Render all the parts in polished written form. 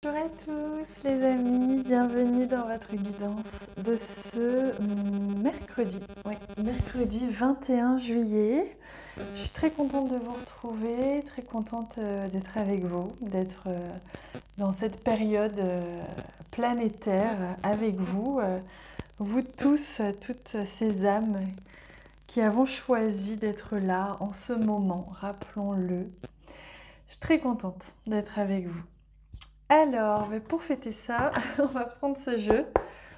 Bonjour à tous les amis, bienvenue dans votre guidance de ce mercredi, mercredi 21 juillet. Je suis très contente de vous retrouver, très contente d'être avec vous, d'être dans cette période planétaire avec vous, vous tous, toutes ces âmes qui avons choisi d'être là en ce moment, rappelons-le. Je suis très contente d'être avec vous. Alors, pour fêter ça, on va prendre ce jeu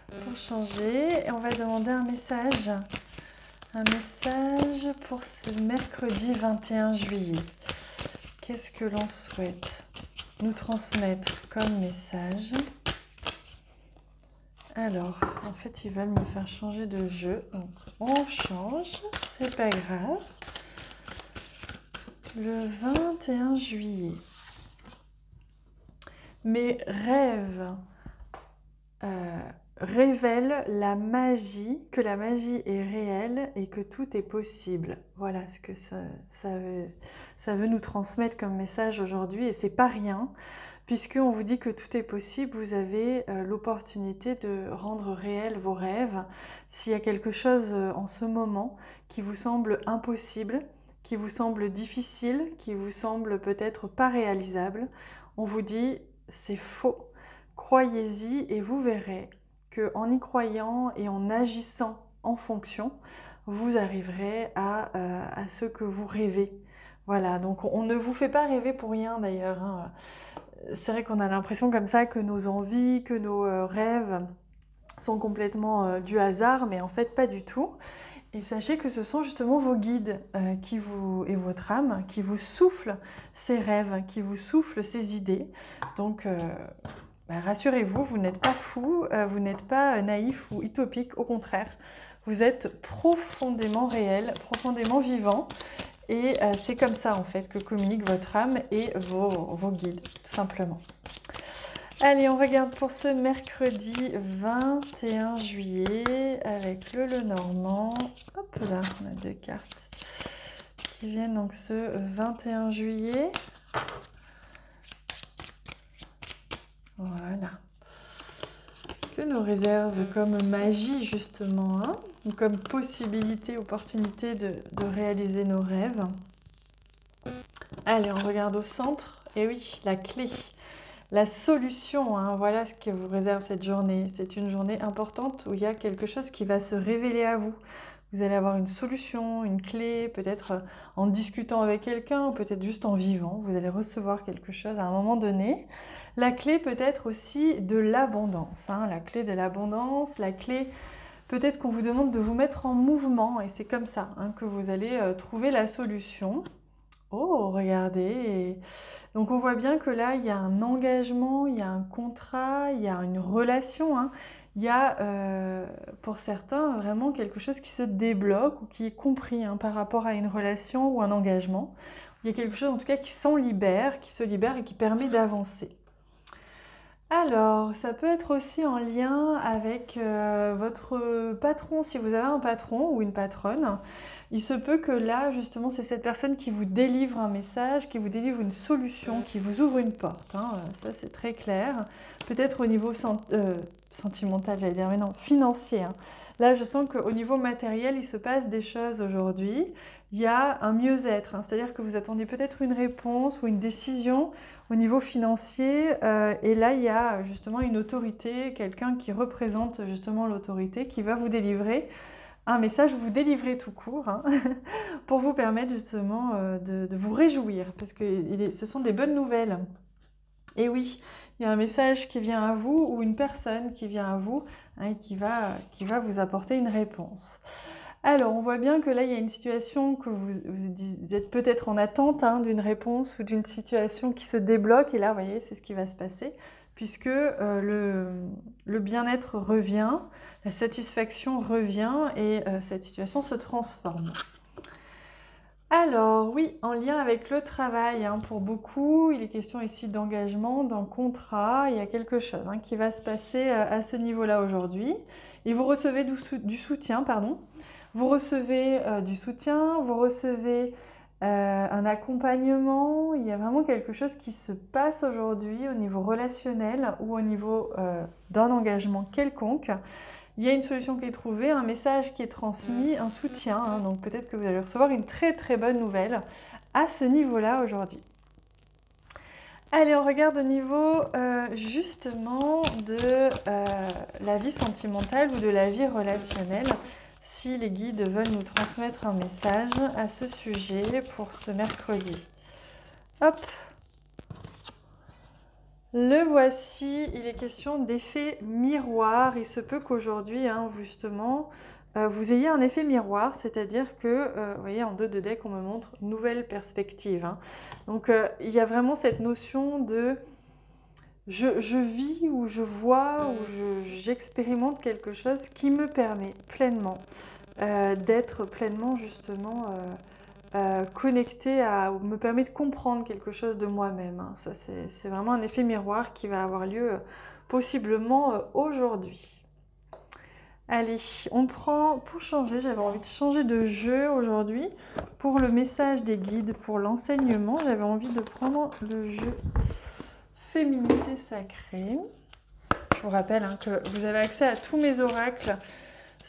pour changer et on va demander un message. Un message pour ce mercredi 21 juillet. Qu'est-ce que l'on souhaite nous transmettre comme message? Alors, en fait, ils veulent me faire changer de jeu. Donc, on change, c'est pas grave. Le 21 juillet. Mes rêves révèlent la magie, que la magie est réelle et que tout est possible. Voilà ce que ça veut nous transmettre comme message aujourd'hui, et c'est pas rien, puisqu'on vous dit que tout est possible. Vous avez l'opportunité de rendre réels vos rêves. S'il y a quelque chose en ce moment qui vous semble impossible, qui vous semble difficile, qui vous semble peut-être pas réalisable, on vous dit c'est faux. Croyez-y et vous verrez qu'en y croyant et en agissant en fonction, vous arriverez à ce que vous rêvez. Voilà, donc on ne vous fait pas rêver pour rien d'ailleurs, hein. C'est vrai qu'on a l'impression comme ça que nos envies, que nos rêves sont complètement du hasard, mais en fait pas du tout. Et sachez que ce sont justement vos guides et votre âme qui vous soufflent ces rêves, qui vous soufflent ces idées. Donc rassurez-vous, vous n'êtes pas fou, vous n'êtes pas naïf ou utopique, au contraire. Vous êtes profondément réel, profondément vivant. Et c'est comme ça en fait que communique votre âme et vos guides, tout simplement. Allez, on regarde pour ce mercredi 21 juillet avec le Lenormand. Hop là, on a deux cartes qui viennent donc ce 21 juillet. Voilà. Que nous réserve comme magie justement, hein, ou comme possibilité, opportunité de réaliser nos rêves. Allez, on regarde au centre. Et oui, la clé. La solution, hein, voilà ce que vous réserve cette journée. C'est une journée importante où il y a quelque chose qui va se révéler à vous. Vous allez avoir une solution, une clé, peut-être en discutant avec quelqu'un, ou peut-être juste en vivant. Vous allez recevoir quelque chose à un moment donné. La clé peut être aussi de l'abondance, hein, la clé de l'abondance, la clé peut-être qu'on vous demande de vous mettre en mouvement, et c'est comme ça hein, que vous allez trouver la solution. Oh, regardez. Donc on voit bien que là, il y a un engagement, il y a un contrat, il y a une relation, hein. Il y a, pour certains, vraiment quelque chose qui se débloque ou qui est compris hein, par rapport à une relation ou un engagement. Il y a quelque chose en tout cas qui s'en libère, qui se libère et qui permet d'avancer. Alors, ça peut être aussi en lien avec votre patron, si vous avez un patron ou une patronne. Il se peut que là, justement, c'est cette personne qui vous délivre un message, qui vous délivre une solution, qui vous ouvre une porte, hein. Ça, c'est très clair. Peut-être au niveau sentimental, j'allais dire, mais non, financier, hein. Là, je sens qu'au niveau matériel, il se passe des choses aujourd'hui. Il y a un mieux-être, hein. C'est-à-dire que vous attendez peut-être une réponse ou une décision au niveau financier. Et là, il y a justement une autorité, quelqu'un qui représente justement l'autorité, qui va vous délivrer un message, vous délivrer tout court, hein, pour vous permettre justement de vous réjouir, parce que ce sont des bonnes nouvelles. Et oui, il y a un message qui vient à vous, ou une personne qui vient à vous, hein, et qui va vous apporter une réponse. Alors, on voit bien que là, il y a une situation que vous êtes peut-être en attente hein, d'une réponse ou d'une situation qui se débloque. Et là, vous voyez, c'est ce qui va se passer, puisque le bien-être revient, la satisfaction revient et cette situation se transforme. Alors oui, en lien avec le travail, hein, pour beaucoup, il est question ici d'engagement, d'un contrat. Il y a quelque chose hein, qui va se passer à ce niveau-là aujourd'hui. Et vous recevez du soutien, pardon. Vous recevez du soutien, vous recevez un accompagnement, il y a vraiment quelque chose qui se passe aujourd'hui au niveau relationnel ou au niveau d'un engagement quelconque. Il y a une solution qui est trouvée, un message qui est transmis, un soutien, hein, donc peut-être que vous allez recevoir une très très bonne nouvelle à ce niveau-là aujourd'hui. Allez, on regarde au niveau justement de la vie sentimentale ou de la vie relationnelle, si les guides veulent nous transmettre un message à ce sujet pour ce mercredi. Hop! Le voici, il est question d'effet miroir. Il se peut qu'aujourd'hui, hein, justement, vous ayez un effet miroir, c'est-à-dire que, vous voyez, en 2 de deck, on me montre nouvelle perspective. Hein. Donc, il y a vraiment cette notion de je vis ou je vois ou j'expérimente quelque chose qui me permet pleinement d'être pleinement, justement, connecté à, ou me permet de comprendre quelque chose de moi-même. Hein. Ça, c'est vraiment un effet miroir qui va avoir lieu possiblement aujourd'hui. Allez, on prend, pour changer, j'avais envie de changer de jeu aujourd'hui. Pour le message des guides, pour l'enseignement, j'avais envie de prendre le jeu Féminité Sacrée. Je vous rappelle hein, que vous avez accès à tous mes oracles.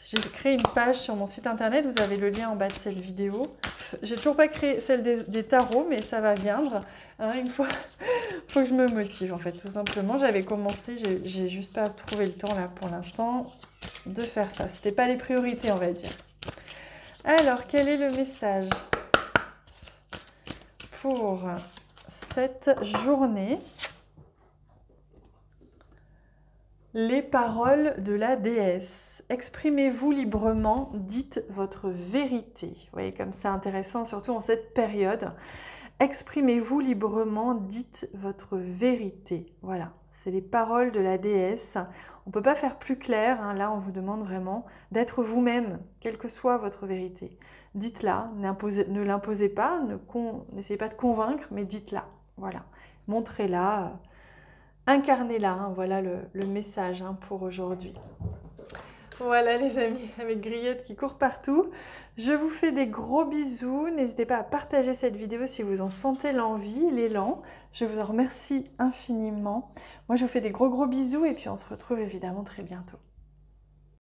J'ai créé une page sur mon site internet, vous avez le lien en bas de cette vidéo. J'ai toujours pas créé celle des tarots, mais ça va viendre. Hein, une fois, faut que je me motive en fait, tout simplement. J'avais commencé, j'ai juste pas trouvé le temps là pour l'instant de faire ça. C'était pas les priorités, on va dire. Alors, quel est le message pour cette journée? Les paroles de la déesse. Exprimez-vous librement, dites votre vérité. Vous voyez comme c'est intéressant, surtout en cette période. Exprimez-vous librement, dites votre vérité. Voilà, c'est les paroles de la déesse. On ne peut pas faire plus clair, hein. Là on vous demande vraiment d'être vous-même, quelle que soit votre vérité. Dites-la, ne l'imposez pas, n'essayez pas de convaincre, mais dites-la. Voilà, montrez-la, incarnez-la, hein. Voilà le message hein, pour aujourd'hui. Voilà les amis, avec Grillette qui court partout. Je vous fais des gros bisous. N'hésitez pas à partager cette vidéo si vous en sentez l'envie, l'élan. Je vous en remercie infiniment. Moi, je vous fais des gros bisous et puis on se retrouve évidemment très bientôt.